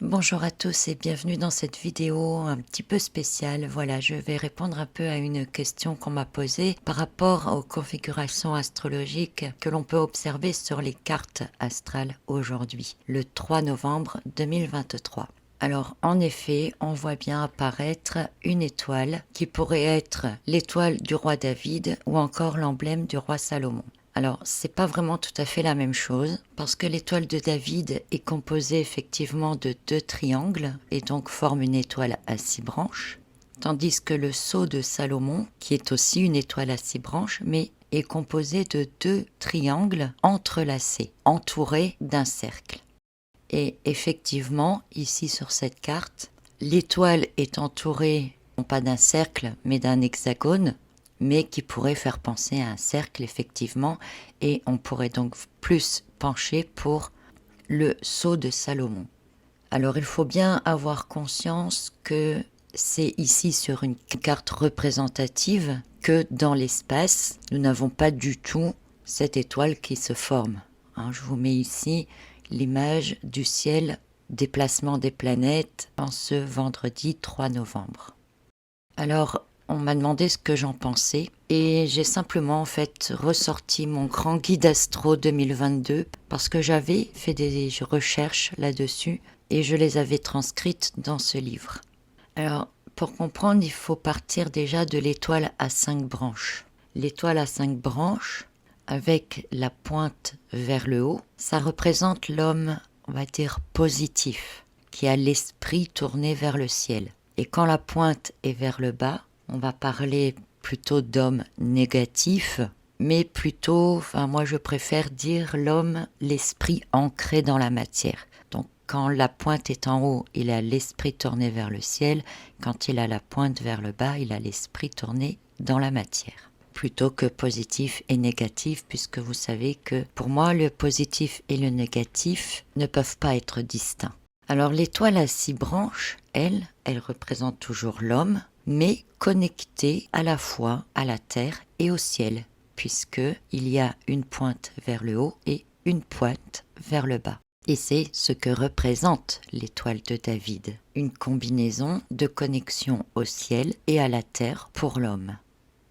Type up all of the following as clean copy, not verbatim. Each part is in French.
Bonjour à tous et bienvenue dans cette vidéo un petit peu spéciale. Voilà, je vais répondre un peu à une question qu'on m'a posée par rapport aux configurations astrologiques que l'on peut observer sur les cartes astrales aujourd'hui, le 3 novembre 2023. Alors, en effet, on voit bien apparaître une étoile qui pourrait être l'étoile du roi David ou encore l'emblème du roi Salomon. Alors, c'est pas vraiment tout à fait la même chose, parce que l'étoile de David est composée effectivement de 2 triangles, et donc forme une étoile à 6 branches, tandis que le sceau de Salomon, qui est aussi une étoile à 6 branches, mais est composé de 2 triangles entrelacés, entourés d'un cercle. Et effectivement, ici sur cette carte, l'étoile est entourée, non pas d'un cercle, mais d'un hexagone, mais qui pourrait faire penser à un cercle, effectivement, et on pourrait donc plus pencher pour le sceau de Salomon. Alors il faut bien avoir conscience que c'est ici sur une carte représentative que dans l'espace, nous n'avons pas du tout cette étoile qui se forme. Je vous mets ici l'image du ciel, déplacement des planètes en ce vendredi 3 novembre. Alors, on m'a demandé ce que j'en pensais et j'ai simplement en fait ressorti mon grand guide astro 2022 parce que j'avais fait des recherches là-dessus et je les avais transcrites dans ce livre. Alors, pour comprendre, il faut partir déjà de l'étoile à 5 branches. L'étoile à 5 branches, avec la pointe vers le haut, ça représente l'homme, on va dire, positif, qui a l'esprit tourné vers le ciel. Et quand la pointe est vers le bas, on va parler plutôt d'homme négatif, mais plutôt, moi je préfère dire l'homme, l'esprit ancré dans la matière. Donc quand la pointe est en haut, il a l'esprit tourné vers le ciel. Quand il a la pointe vers le bas, il a l'esprit tourné dans la matière. Plutôt que positif et négatif, puisque vous savez que pour moi, le positif et le négatif ne peuvent pas être distincts. Alors l'étoile à 6 branches, elle représente toujours l'homme, mais connecté à la fois à la terre et au ciel, puisqu'il y a une pointe vers le haut et une pointe vers le bas. Et c'est ce que représente l'étoile de David, une combinaison de connexion au ciel et à la terre pour l'homme.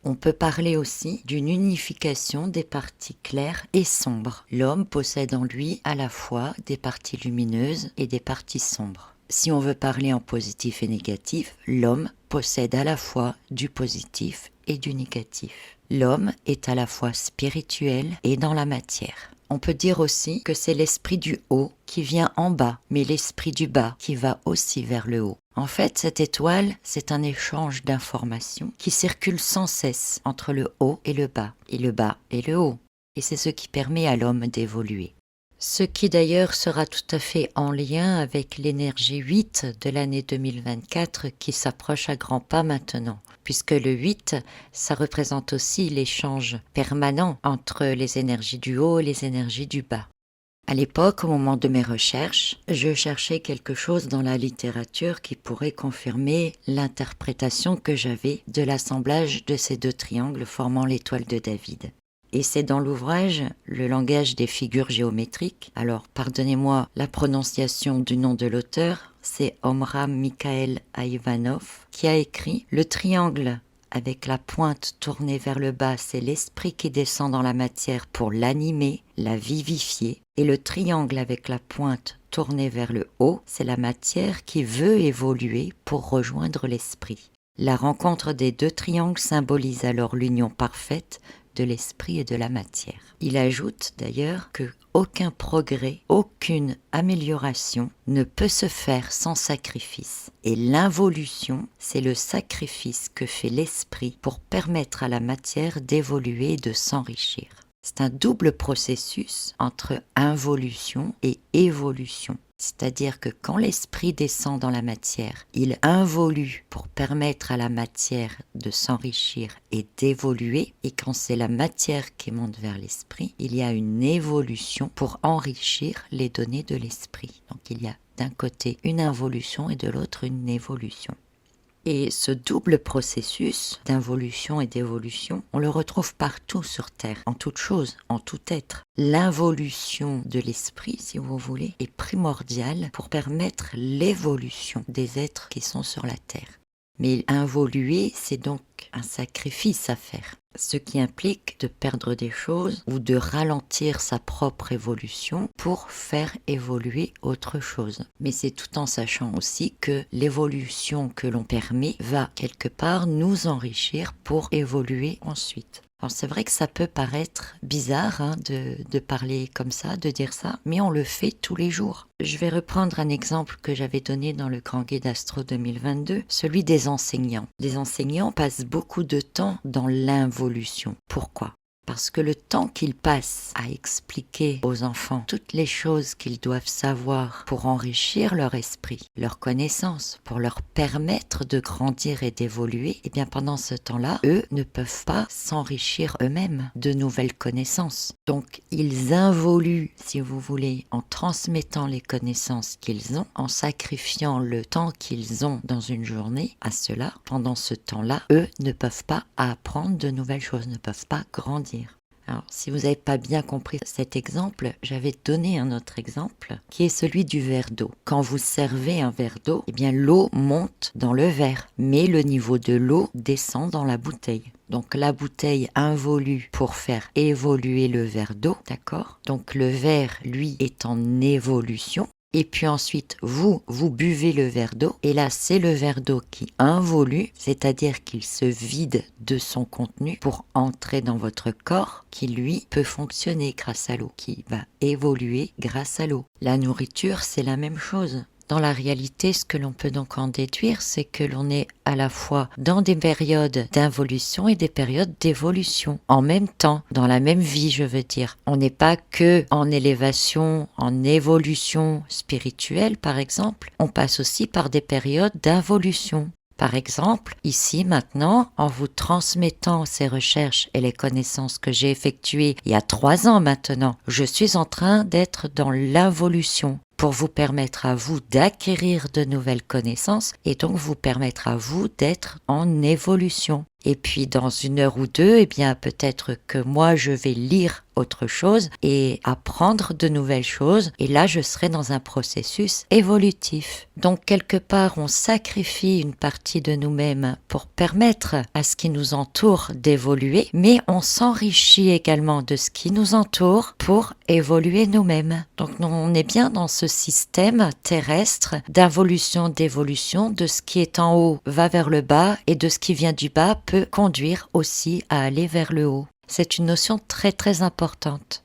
On peut parler aussi d'une unification des parties claires et sombres. L'homme possède en lui à la fois des parties lumineuses et des parties sombres. Si on veut parler en positif et négatif, l'homme possède à la fois du positif et du négatif. L'homme est à la fois spirituel et dans la matière. On peut dire aussi que c'est l'esprit du haut qui vient en bas, mais l'esprit du bas qui va aussi vers le haut. En fait, cette étoile, c'est un échange d'informations qui circule sans cesse entre le haut et le bas et le haut. Et c'est ce qui permet à l'homme d'évoluer. Ce qui d'ailleurs sera tout à fait en lien avec l'énergie 8 de l'année 2024 qui s'approche à grands pas maintenant, puisque le 8, ça représente aussi l'échange permanent entre les énergies du haut et les énergies du bas. À l'époque, au moment de mes recherches, je cherchais quelque chose dans la littérature qui pourrait confirmer l'interprétation que j'avais de l'assemblage de ces 2 triangles formant l'étoile de David. Et c'est dans l'ouvrage Le langage des figures géométriques, alors pardonnez-moi la prononciation du nom de l'auteur, c'est Omram Mikhaël Ivanov, qui a écrit « Le triangle avec la pointe tournée vers le bas, c'est l'esprit qui descend dans la matière pour l'animer, la vivifier, et le triangle avec la pointe tournée vers le haut, c'est la matière qui veut évoluer pour rejoindre l'esprit. La rencontre des 2 triangles symbolise alors l'union parfaite de l'esprit et de la matière. » Il ajoute d'ailleurs que aucun progrès, aucune amélioration ne peut se faire sans sacrifice. Et l'involution, c'est le sacrifice que fait l'esprit pour permettre à la matière d'évoluer et de s'enrichir. C'est un double processus entre involution et évolution. C'est-à-dire que quand l'esprit descend dans la matière, il involue pour permettre à la matière de s'enrichir et d'évoluer. Et quand c'est la matière qui monte vers l'esprit, il y a une évolution pour enrichir les données de l'esprit. Donc il y a d'un côté une involution et de l'autre une évolution. Et ce double processus d'involution et d'évolution, on le retrouve partout sur Terre, en toute chose, en tout être. L'involution de l'esprit, si vous voulez, est primordiale pour permettre l'évolution des êtres qui sont sur la Terre. Mais involuer, c'est donc un sacrifice à faire, ce qui implique de perdre des choses ou de ralentir sa propre évolution pour faire évoluer autre chose. Mais c'est tout en sachant aussi que l'évolution que l'on permet va quelque part nous enrichir pour évoluer ensuite. Alors c'est vrai que ça peut paraître bizarre de parler comme ça, de dire ça, mais on le fait tous les jours. Je vais reprendre un exemple que j'avais donné dans le Grand Guide Astro 2022, celui des enseignants. Les enseignants passent beaucoup de temps dans l'involution. Pourquoi ? Parce que le temps qu'ils passent à expliquer aux enfants toutes les choses qu'ils doivent savoir pour enrichir leur esprit, leur connaissance, pour leur permettre de grandir et d'évoluer, et bien pendant ce temps-là, eux ne peuvent pas s'enrichir eux-mêmes de nouvelles connaissances. Donc ils involuent, si vous voulez, en transmettant les connaissances qu'ils ont, en sacrifiant le temps qu'ils ont dans une journée à cela. Pendant ce temps-là, eux ne peuvent pas apprendre de nouvelles choses, ne peuvent pas grandir. Alors, si vous n'avez pas bien compris cet exemple, j'avais donné un autre exemple qui est celui du verre d'eau. Quand vous servez un verre d'eau, eh bien l'eau monte dans le verre, mais le niveau de l'eau descend dans la bouteille. Donc la bouteille involue pour faire évoluer le verre d'eau, d'accord ? Donc le verre, lui, est en évolution. Et puis ensuite, vous buvez le verre d'eau, et là, c'est le verre d'eau qui involue, c'est-à-dire qu'il se vide de son contenu pour entrer dans votre corps, qui lui peut fonctionner grâce à l'eau, qui va évoluer grâce à l'eau. La nourriture, c'est la même chose. Dans la réalité, ce que l'on peut donc en déduire, c'est que l'on est à la fois dans des périodes d'involution et des périodes d'évolution. En même temps, dans la même vie, je veux dire. On n'est pas que en élévation, en évolution spirituelle, par exemple. On passe aussi par des périodes d'involution. Par exemple, ici maintenant, en vous transmettant ces recherches et les connaissances que j'ai effectuées il y a 3 ans maintenant, je suis en train d'être dans l'involution pour vous permettre à vous d'acquérir de nouvelles connaissances et donc vous permettre à vous d'être en évolution. Et puis dans 1 heure ou 2, eh bien peut-être que moi je vais lire autre chose et apprendre de nouvelles choses et là je serai dans un processus évolutif. Donc quelque part on sacrifie une partie de nous-mêmes pour permettre à ce qui nous entoure d'évoluer, mais on s'enrichit également de ce qui nous entoure pour évoluer nous-mêmes. Donc on est bien dans ce système terrestre d'involution, d'évolution, de ce qui est en haut va vers le bas et de ce qui vient du bas peut conduire aussi à aller vers le haut. C'est une notion très très importante.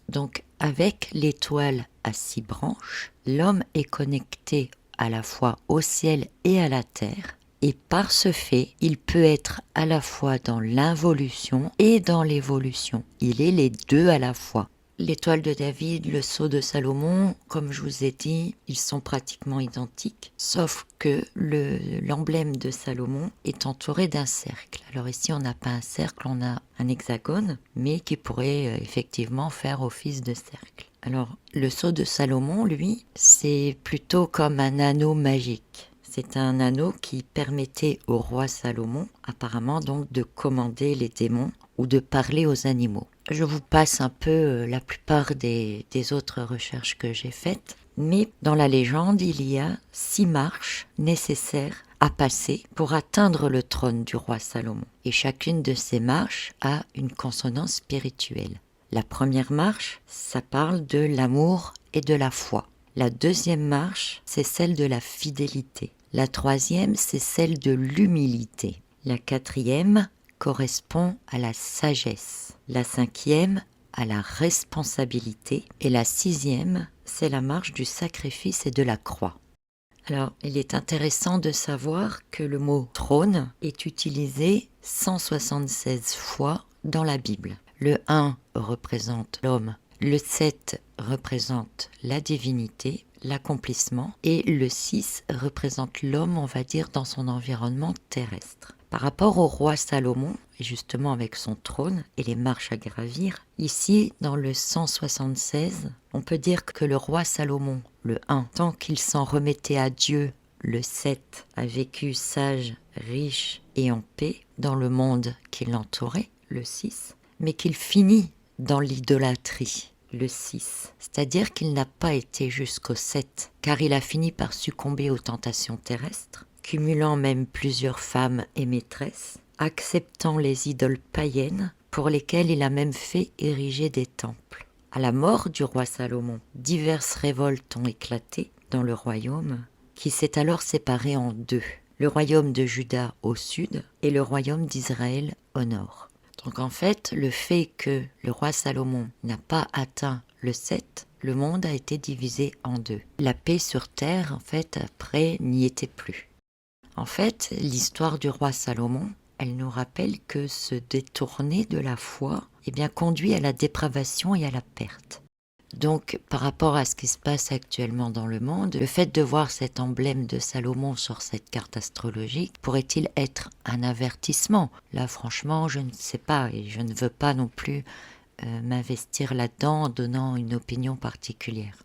Donc avec l'étoile à 6 branches, l'homme est connecté à la fois au ciel et à la terre. Et par ce fait, il peut être à la fois dans l'involution et dans l'évolution. Il est les deux à la fois. L'étoile de David, le sceau de Salomon, comme je vous ai dit, ils sont pratiquement identiques, sauf que l'emblème de Salomon est entouré d'un cercle. Alors ici, on n'a pas un cercle, on a un hexagone, mais qui pourrait effectivement faire office de cercle. Alors, le sceau de Salomon, lui, c'est plutôt comme un anneau magique. C'est un anneau qui permettait au roi Salomon, apparemment donc, de commander les démons ou de parler aux animaux. Je vous passe un peu la plupart des autres recherches que j'ai faites, mais dans la légende, il y a 6 marches nécessaires à passer pour atteindre le trône du roi Salomon. Et chacune de ces marches a une consonance spirituelle. La première marche, ça parle de l'amour et de la foi. La deuxième marche, c'est celle de la fidélité. La troisième, c'est celle de l'humilité. La quatrième correspond à la sagesse. La cinquième, à la responsabilité. Et la sixième, c'est la marche du sacrifice et de la croix. Alors, il est intéressant de savoir que le mot trône est utilisé 176 fois dans la Bible. Le 1 représente l'homme, le 7 représente la divinité, l'accomplissement, et le 6 représente l'homme, on va dire, dans son environnement terrestre. Par rapport au roi Salomon, et justement avec son trône et les marches à gravir, ici, dans le 176, on peut dire que le roi Salomon, le 1, tant qu'il s'en remettait à Dieu le 7 a vécu sage, riche et en paix dans le monde qui l'entourait, le 6, mais qu'il finit dans l'idolâtrie, le 6. C'est-à-dire qu'il n'a pas été jusqu'au 7, car il a fini par succomber aux tentations terrestres, cumulant même plusieurs femmes et maîtresses, acceptant les idoles païennes pour lesquelles il a même fait ériger des temples. À la mort du roi Salomon, diverses révoltes ont éclaté dans le royaume, qui s'est alors séparé en deux, le royaume de Juda au sud et le royaume d'Israël au nord. Donc en fait, le fait que le roi Salomon n'a pas atteint le 7, le monde a été divisé en deux. La paix sur terre, en fait, après, n'y était plus. En fait, l'histoire du roi Salomon, elle nous rappelle que se détourner de la foi, conduit à la dépravation et à la perte. Donc, par rapport à ce qui se passe actuellement dans le monde, le fait de voir cet emblème de Salomon sur cette carte astrologique pourrait-il être un avertissement? Là, franchement, je ne sais pas et je ne veux pas non plus m'investir là-dedans en donnant une opinion particulière.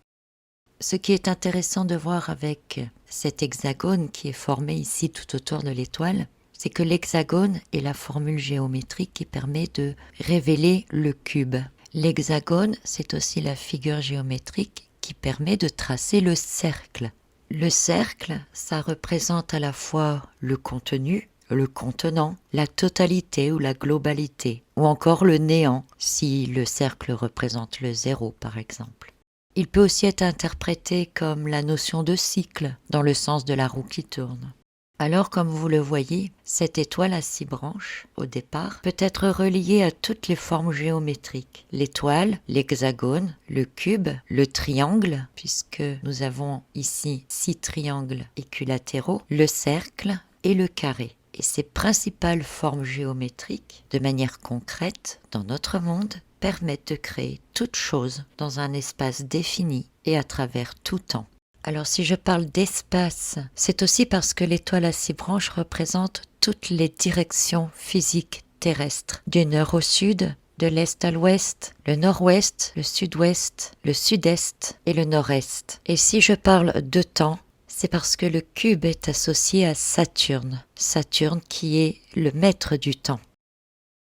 Ce qui est intéressant de voir avec cet hexagone qui est formé ici tout autour de l'étoile, c'est que l'hexagone est la formule géométrique qui permet de révéler le cube. L'hexagone, c'est aussi la figure géométrique qui permet de tracer le cercle. Le cercle, ça représente à la fois le contenu, le contenant, la totalité ou la globalité, ou encore le néant, si le cercle représente le zéro par exemple. Il peut aussi être interprété comme la notion de cycle, dans le sens de la roue qui tourne. Alors, comme vous le voyez, cette étoile à 6 branches, au départ, peut être reliée à toutes les formes géométriques. L'étoile, l'hexagone, le cube, le triangle, puisque nous avons ici 6 triangles équilatéraux, le cercle et le carré. Et ces principales formes géométriques, de manière concrète, dans notre monde, permettent de créer toute chose dans un espace défini et à travers tout temps. Alors si je parle d'espace, c'est aussi parce que l'étoile à 6 branches représente toutes les directions physiques terrestres, du nord au sud, de l'est à l'ouest, le nord-ouest, le sud-ouest, le sud-est et le nord-est. Et si je parle de temps, c'est parce que le cube est associé à Saturne, Saturne qui est le maître du temps.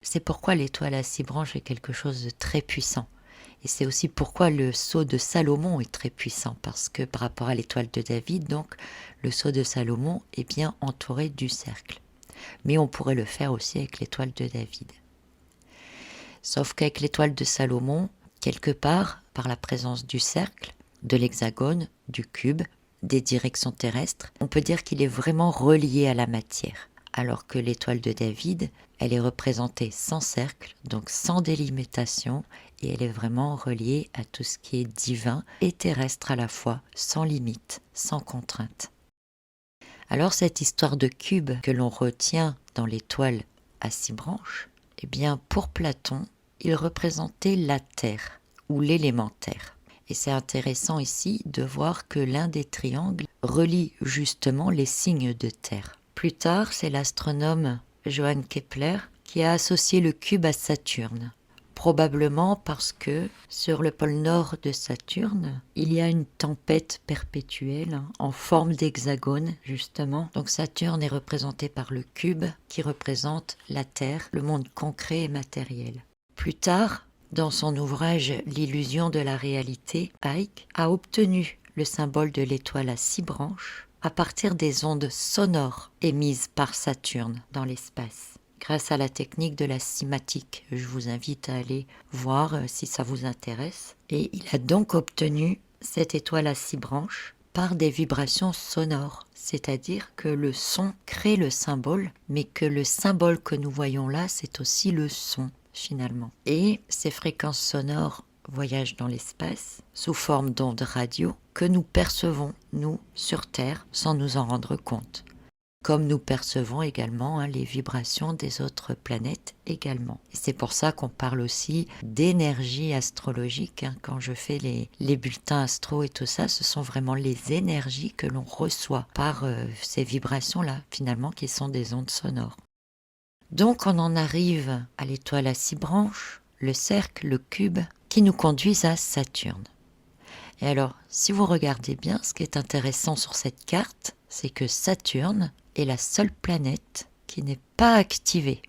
C'est pourquoi l'étoile à 6 branches est quelque chose de très puissant. Et c'est aussi pourquoi le sceau de Salomon est très puissant, parce que par rapport à l'étoile de David, donc, le sceau de Salomon est bien entouré du cercle. Mais on pourrait le faire aussi avec l'étoile de David. Sauf qu'avec l'étoile de Salomon, quelque part, par la présence du cercle, de l'hexagone, du cube, des directions terrestres, on peut dire qu'il est vraiment relié à la matière. Alors que l'étoile de David, elle est représentée sans cercle, donc sans délimitation, et elle est vraiment reliée à tout ce qui est divin et terrestre à la fois, sans limite, sans contrainte. Alors cette histoire de cube que l'on retient dans l'étoile à 6 branches, pour Platon, il représentait la terre ou l'élémentaire. Et c'est intéressant ici de voir que l'un des triangles relie justement les signes de terre. Plus tard, c'est l'astronome Johann Kepler qui a associé le cube à Saturne. Probablement parce que sur le pôle nord de Saturne, il y a une tempête perpétuelle en forme d'hexagone, justement. Donc Saturne est représenté par le cube qui représente la Terre, le monde concret et matériel. Plus tard, dans son ouvrage L'illusion de la réalité, Ike a obtenu le symbole de l'étoile à 6 branches à partir des ondes sonores émises par Saturne dans l'espace, grâce à la technique de la cymatique. Je vous invite à aller voir si ça vous intéresse. Et il a donc obtenu cette étoile à 6 branches par des vibrations sonores, c'est-à-dire que le son crée le symbole, mais que le symbole que nous voyons là, c'est aussi le son, finalement. Et ces fréquences sonores voyagent dans l'espace sous forme d'ondes radio que nous percevons, nous, sur Terre, sans nous en rendre compte. Comme nous percevons également les vibrations des autres planètes également. Et c'est pour ça qu'on parle aussi d'énergie astrologique. Quand je fais les bulletins astro et tout ça, ce sont vraiment les énergies que l'on reçoit par ces vibrations-là, finalement, qui sont des ondes sonores. Donc on en arrive à l'étoile à 6 branches, le cercle, le cube, qui nous conduisent à Saturne. Et alors, si vous regardez bien, ce qui est intéressant sur cette carte, c'est que Saturne est la seule planète qui n'est pas activée,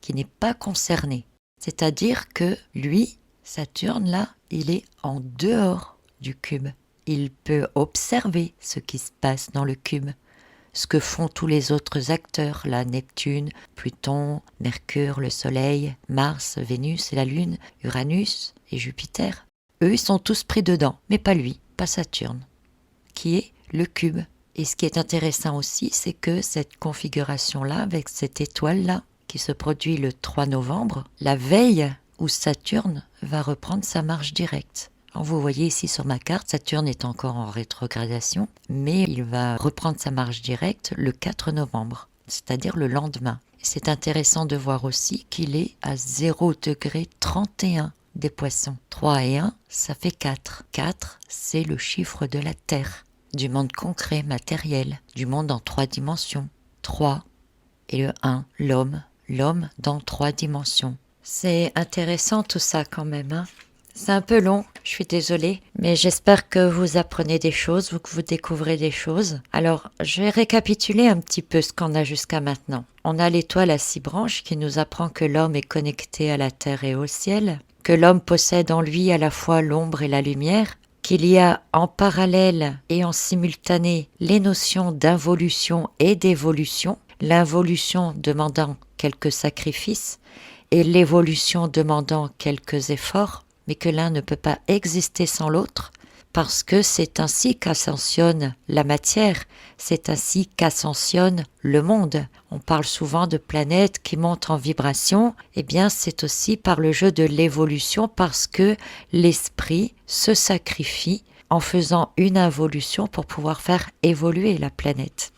qui n'est pas concernée. C'est-à-dire que lui, Saturne, là, il est en dehors du cube. Il peut observer ce qui se passe dans le cube, ce que font tous les autres acteurs, la Neptune, Pluton, Mercure, le Soleil, Mars, Vénus et la Lune, Uranus et Jupiter. Eux, ils sont tous pris dedans, mais pas lui, pas Saturne, qui est le cube. Et ce qui est intéressant aussi, c'est que cette configuration-là, avec cette étoile-là, qui se produit le 3 novembre, la veille où Saturne va reprendre sa marche directe. Alors vous voyez ici sur ma carte, Saturne est encore en rétrogradation, mais il va reprendre sa marche directe le 4 novembre, c'est-à-dire le lendemain. C'est intéressant de voir aussi qu'il est à 0,31 des poissons. 3 et 1, ça fait 4. 4, c'est le chiffre de la Terre, du monde concret, matériel, du monde en 3 dimensions. 3 et le 1, l'homme dans 3 dimensions. C'est intéressant tout ça quand même, hein. C'est un peu long, je suis désolée, mais j'espère que vous apprenez des choses, que vous découvrez des choses. Alors, je vais récapituler un petit peu ce qu'on a jusqu'à maintenant. On a l'étoile à 6 branches qui nous apprend que l'homme est connecté à la terre et au ciel, que l'homme possède en lui à la fois l'ombre et la lumière, qu'il y a en parallèle et en simultané les notions d'involution et d'évolution, l'involution demandant quelques sacrifices et l'évolution demandant quelques efforts, mais que l'un ne peut pas exister sans l'autre, parce que c'est ainsi qu'ascensionne la matière, c'est ainsi qu'ascensionne le monde. On parle souvent de planètes qui montent en vibration, eh bien c'est aussi par le jeu de l'évolution, parce que l'esprit se sacrifie en faisant une involution pour pouvoir faire évoluer la planète.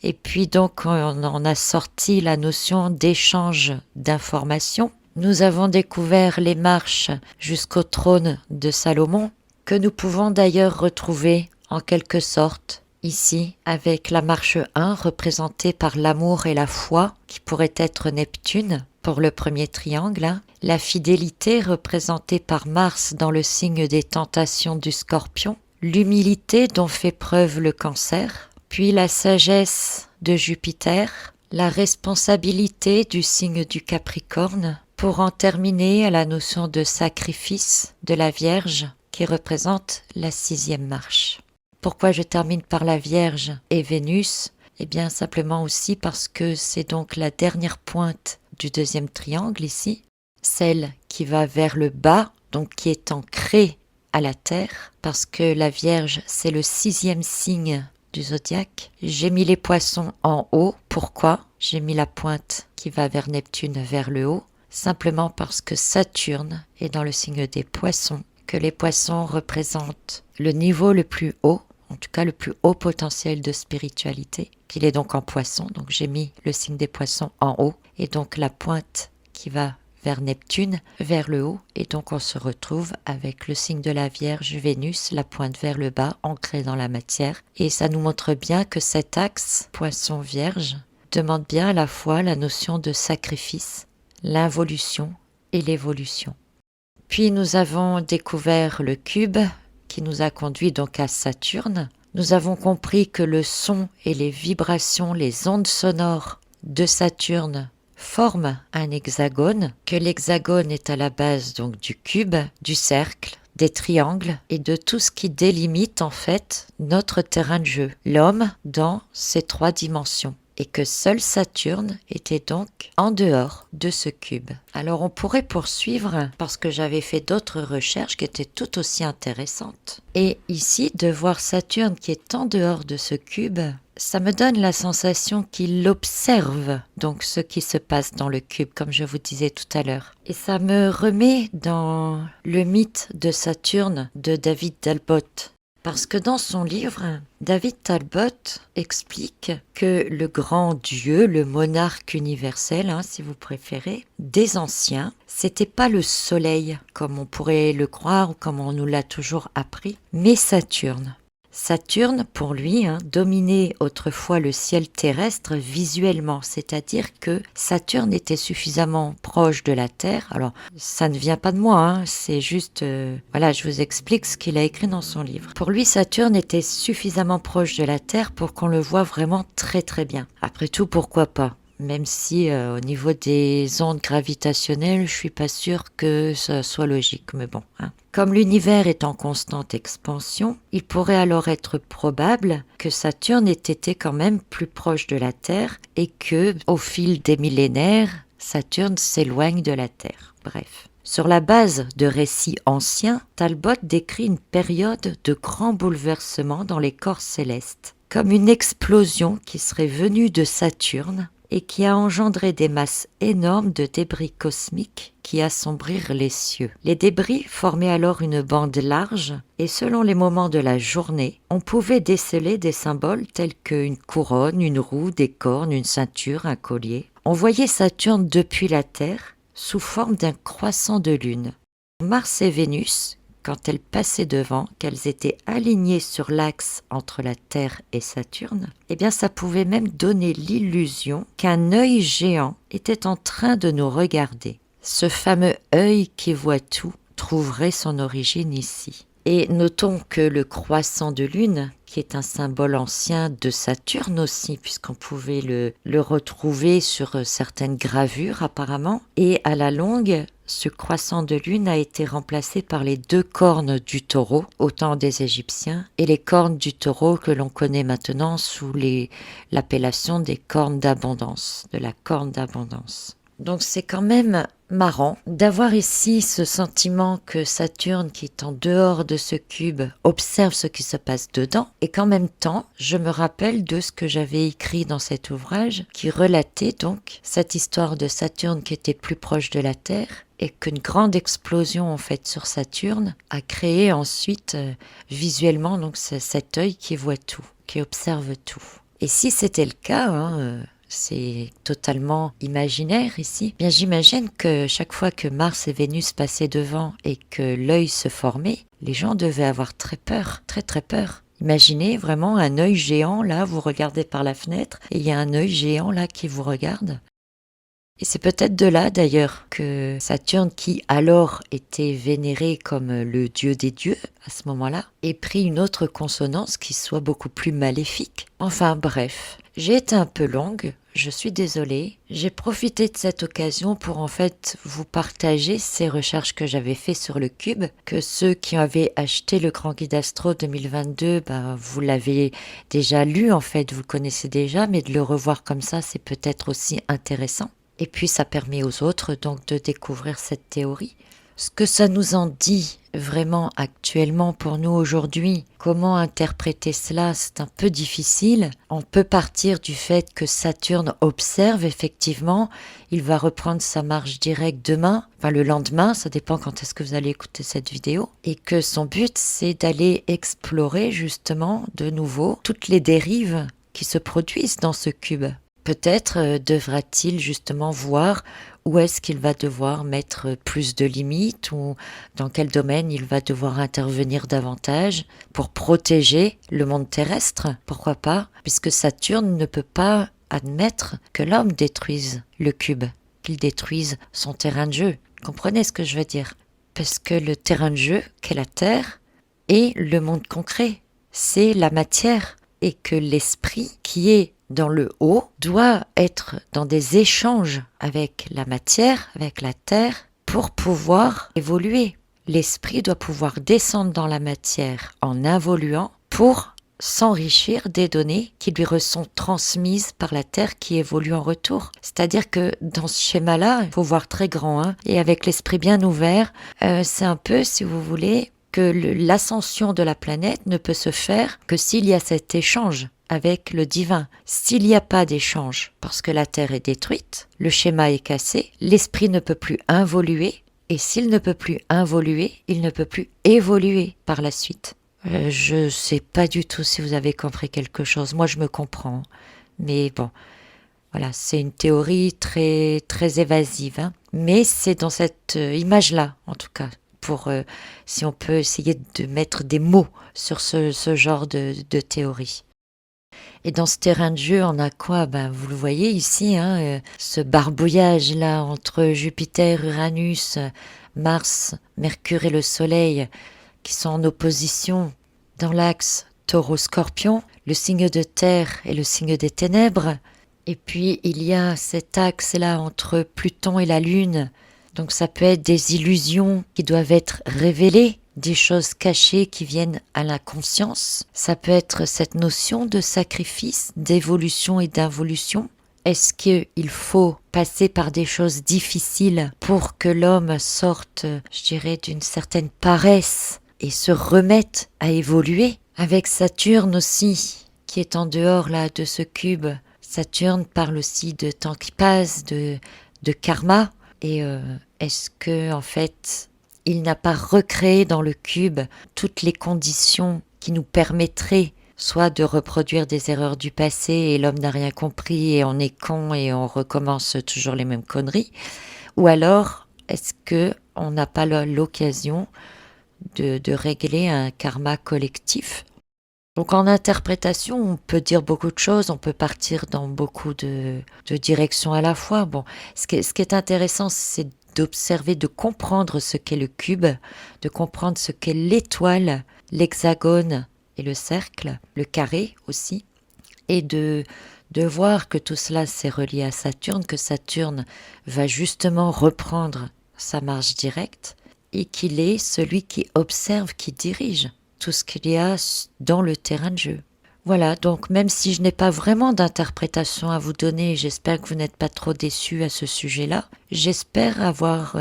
Et puis donc on en a sorti la notion d'échange d'informations. Nous avons découvert les marches jusqu'au trône de Salomon, que nous pouvons d'ailleurs retrouver en quelque sorte ici avec la marche 1 représentée par l'amour et la foi qui pourrait être Neptune pour le premier triangle, hein. La fidélité représentée par Mars dans le signe des tentations du Scorpion, l'humilité dont fait preuve le Cancer, puis la sagesse de Jupiter, la responsabilité du signe du Capricorne, pour en terminer à la notion de sacrifice de la Vierge qui représente la 6e marche. Pourquoi je termine par la Vierge et Vénus? Eh bien simplement aussi parce que c'est donc la dernière pointe du 2e triangle ici, celle qui va vers le bas, donc qui est ancrée à la Terre, parce que la Vierge c'est le 6e signe du zodiaque. J'ai mis les poissons en haut. Pourquoi? J'ai mis la pointe qui va vers Neptune vers le haut. Simplement parce que Saturne est dans le signe des poissons, que les poissons représentent le niveau le plus haut, en tout cas le plus haut potentiel de spiritualité, qu'il est donc en poisson, donc j'ai mis le signe des poissons en haut, et donc la pointe qui va vers Neptune, vers le haut, et donc on se retrouve avec le signe de la Vierge, Vénus, la pointe vers le bas, ancrée dans la matière, et ça nous montre bien que cet axe poisson-vierge demande bien à la fois la notion de sacrifice, l'involution et l'évolution. Puis nous avons découvert le cube qui nous a conduit donc à Saturne. Nous avons compris que le son et les vibrations, les ondes sonores de Saturne forment un hexagone, que l'hexagone est à la base donc du cube, du cercle, des triangles et de tout ce qui délimite en fait notre terrain de jeu, l'homme dans ses 3 dimensions. Et que seul Saturne était donc en dehors de ce cube. Alors on pourrait poursuivre parce que j'avais fait d'autres recherches qui étaient tout aussi intéressantes. Et ici, de voir Saturne qui est en dehors de ce cube, ça me donne la sensation qu'il observe donc ce qui se passe dans le cube, comme je vous disais tout à l'heure. Et ça me remet dans le mythe de Saturne de David Talbot. Parce que dans son livre, David Talbot explique que le grand Dieu, le monarque universel, si vous préférez, des anciens, c'était pas le soleil, comme on pourrait le croire ou comme on nous l'a toujours appris, mais Saturne. Saturne, pour lui, dominait autrefois le ciel terrestre visuellement, c'est-à-dire que Saturne était suffisamment proche de la Terre. Alors, ça ne vient pas de moi, c'est juste, voilà, je vous explique ce qu'il a écrit dans son livre. Pour lui, Saturne était suffisamment proche de la Terre pour qu'on le voie vraiment très très bien. Après tout, pourquoi pas ? Même si au niveau des ondes gravitationnelles, je suis pas sûre que ça soit logique, mais bon. Comme l'univers est en constante expansion, il pourrait alors être probable que Saturne ait été quand même plus proche de la Terre et que, au fil des millénaires, Saturne s'éloigne de la Terre. Bref. Sur la base de récits anciens, Talbot décrit une période de grands bouleversements dans les corps célestes, comme une explosion qui serait venue de Saturne et qui a engendré des masses énormes de débris cosmiques qui assombrirent les cieux. Les débris formaient alors une bande large et selon les moments de la journée, on pouvait déceler des symboles tels qu'une couronne, une roue, des cornes, une ceinture, un collier. On voyait Saturne depuis la Terre sous forme d'un croissant de lune. Mars et Vénus, quand elles passaient devant, qu'elles étaient alignées sur l'axe entre la Terre et Saturne, eh bien ça pouvait même donner l'illusion qu'un œil géant était en train de nous regarder. Ce fameux œil qui voit tout trouverait son origine ici. Et notons que le croissant de lune, qui est un symbole ancien de Saturne aussi, puisqu'on pouvait le retrouver sur certaines gravures apparemment, et à la longue, ce croissant de lune a été remplacé par les 2 cornes du taureau au temps des Égyptiens et les cornes du taureau que l'on connaît maintenant sous l'appellation des cornes d'abondance, de la corne d'abondance. Donc c'est quand même marrant d'avoir ici ce sentiment que Saturne, qui est en dehors de ce cube, observe ce qui se passe dedans et qu'en même temps, je me rappelle de ce que j'avais écrit dans cet ouvrage qui relatait donc cette histoire de Saturne qui était plus proche de la Terre et qu'une grande explosion en fait sur Saturne a créé ensuite visuellement donc cet œil qui voit tout, qui observe tout. Et si c'était le cas, c'est totalement imaginaire ici. Bien, j'imagine que chaque fois que Mars et Vénus passaient devant et que l'œil se formait, les gens devaient avoir très peur, très très peur. Imaginez vraiment un œil géant là, vous regardez par la fenêtre et il y a un œil géant là qui vous regarde. Et c'est peut-être de là d'ailleurs que Saturne, qui alors était vénéré comme le dieu des dieux à ce moment-là, ait pris une autre consonance qui soit beaucoup plus maléfique. Enfin bref, j'ai été un peu longue, je suis désolée. J'ai profité de cette occasion pour en fait vous partager ces recherches que j'avais fait sur le cube, que ceux qui avaient acheté le Grand Guide Astro 2022, vous l'avez déjà lu en fait, vous le connaissez déjà, mais de le revoir comme ça, c'est peut-être aussi intéressant. Et puis ça permet aux autres donc de découvrir cette théorie. Ce que ça nous en dit vraiment actuellement pour nous aujourd'hui, comment interpréter cela, c'est un peu difficile. On peut partir du fait que Saturne observe effectivement, il va reprendre sa marche directe demain, enfin le lendemain, ça dépend quand est-ce que vous allez écouter cette vidéo, et que son but c'est d'aller explorer justement de nouveau toutes les dérives qui se produisent dans ce cube. Peut-être devra-t-il justement voir où est-ce qu'il va devoir mettre plus de limites ou dans quel domaine il va devoir intervenir davantage pour protéger le monde terrestre. Pourquoi pas? Puisque Saturne ne peut pas admettre que l'homme détruise le cube, qu'il détruise son terrain de jeu. Comprenez ce que je veux dire? Parce que le terrain de jeu, qu'est la Terre, est le monde concret, c'est la matière, et que l'esprit qui est dans le haut doit être dans des échanges avec la matière, avec la terre, pour pouvoir évoluer. L'esprit doit pouvoir descendre dans la matière en involuant pour s'enrichir des données qui lui sont transmises par la terre qui évolue en retour. C'est-à-dire que dans ce schéma-là, il faut voir très grand, et avec l'esprit bien ouvert, c'est un peu, si vous voulez, que l'ascension de la planète ne peut se faire que s'il y a cet échange avec le divin. S'il n'y a pas d'échange, parce que la Terre est détruite, le schéma est cassé, l'esprit ne peut plus involuer, et s'il ne peut plus involuer, il ne peut plus évoluer par la suite. Je sais pas du tout si vous avez compris quelque chose. Moi, je me comprends. Mais bon, voilà, c'est une théorie très, très évasive. Mais c'est dans cette image-là, en tout cas. pour si on peut essayer de mettre des mots sur ce genre de théorie. Et dans ce terrain de jeu, on a quoi? Ben, vous le voyez ici, hein, ce barbouillage-là entre Jupiter, Uranus, Mars, Mercure et le Soleil qui sont en opposition dans l'axe Taureau-Scorpion, le signe de terre et le signe des ténèbres. Et puis il y a cet axe-là entre Pluton et la Lune. Donc ça peut être des illusions qui doivent être révélées, des choses cachées qui viennent à la conscience. Ça peut être cette notion de sacrifice, d'évolution et d'involution. Est-ce qu'il faut passer par des choses difficiles pour que l'homme sorte, je dirais, d'une certaine paresse et se remette à évoluer? Avec Saturne aussi, qui est en dehors là de ce cube. Saturne parle aussi de temps qui passe, de karma. Et est-ce que en fait, il n'a pas recréé dans le cube toutes les conditions qui nous permettraient soit de reproduire des erreurs du passé et l'homme n'a rien compris et on est con et on recommence toujours les mêmes conneries, ou alors est-ce que on n'a pas l'occasion de régler un karma collectif? Donc en interprétation, on peut dire beaucoup de choses, on peut partir dans beaucoup de directions à la fois. Bon, ce qui est intéressant, c'est d'observer, de comprendre ce qu'est le cube, de comprendre ce qu'est l'étoile, l'hexagone et le cercle, le carré aussi, et de voir que tout cela c'est relié à Saturne, que Saturne va justement reprendre sa marche directe et qu'il est celui qui observe, qui dirige tout ce qu'il y a dans le terrain de jeu. Voilà, donc même si je n'ai pas vraiment d'interprétation à vous donner, j'espère que vous n'êtes pas trop déçus à ce sujet-là, j'espère avoir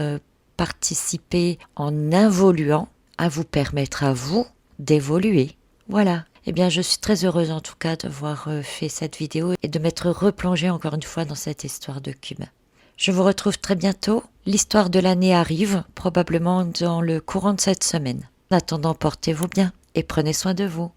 participé en involuant à vous permettre à vous d'évoluer. Voilà. Eh bien, je suis très heureuse en tout cas d'avoir fait cette vidéo et de m'être replongée encore une fois dans cette histoire de cube. Je vous retrouve très bientôt. L'histoire de l'année arrive, probablement dans le courant de cette semaine. En attendant, portez-vous bien et prenez soin de vous.